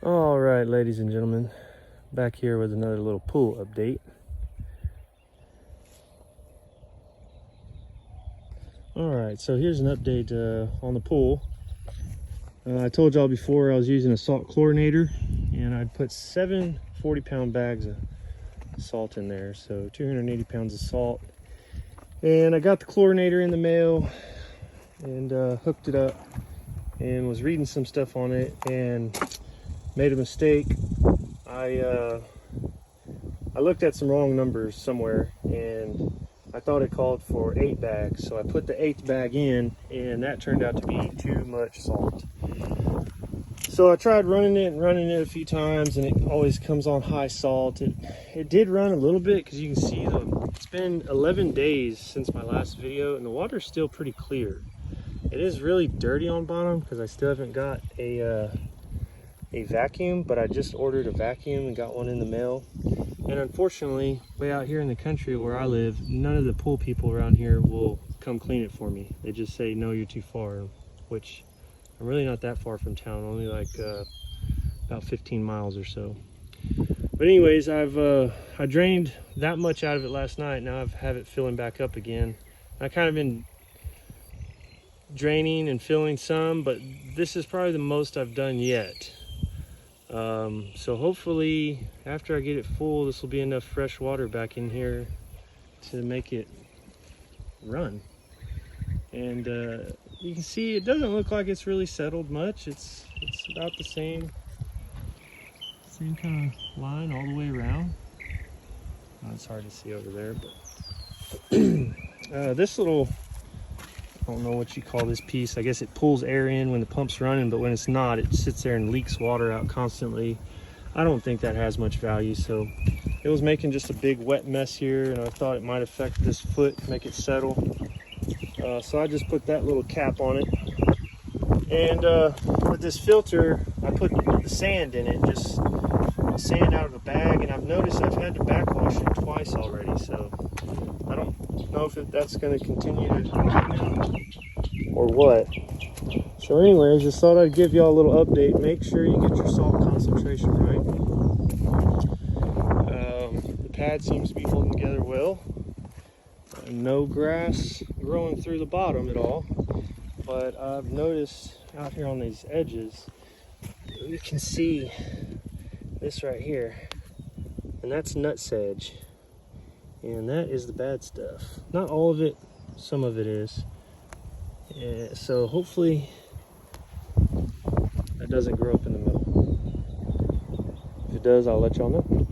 All right, ladies and gentlemen, back here with another little pool update. All right, so here's an update on the pool. I told y'all before I was using a salt chlorinator, and I'd put 7 40-pound bags of salt in there, so 280 pounds of salt. And I got the chlorinator in the mail and hooked it up and was reading some stuff on it and made a mistake. I looked at some wrong numbers somewhere and I thought it called for 8 bags, so I put the 8th bag in and that turned out to be too much salt. So I tried running it a few times and it always comes on high salt. It did run a little bit because you can see it's been 11 days since my last video and the water's still pretty clear. It is really dirty on bottom because I still haven't got a vacuum, but I just ordered a vacuum and got one in the mail. And unfortunately, way out here in the country where I live, none of the pool people around here will come clean it for me. They just say, no, you're too far, which I'm really not that far from town, only like about 15 miles or so. But anyways, I drained that much out of it last night. Now I have it filling back up again. I kind of been draining and filling some, but this is probably the most I've done yet. So hopefully after I get it full, this will be enough fresh water back in here to make it run. And you can see it doesn't look like it's really settled much. It's about the same kind of line all the way around. It's hard to see over there, but this little, I don't know what you call this piece. I guess it pulls air in when the pump's running, but when it's not, it sits there and leaks water out constantly. I don't think that has much value, so it was making just a big wet mess here, and I thought it might affect this foot, make it settle. So I just put that little cap on it. And with this filter, I put the sand in it, just sand out of a bag, and I've noticed I've had to backwash it twice already, so I don't know if that's going to continue or what. So anyways, just thought I'd give y'all a little update. Make sure you get your salt concentration right. The pad seems to be holding together well. No grass growing through the bottom at all, but I've noticed out here on these edges, you can see this right here, and that's nutsedge, and that is the bad stuff. Not all of it, some of it is. So hopefully that doesn't grow up in the middle. If it does, I'll let y'all know.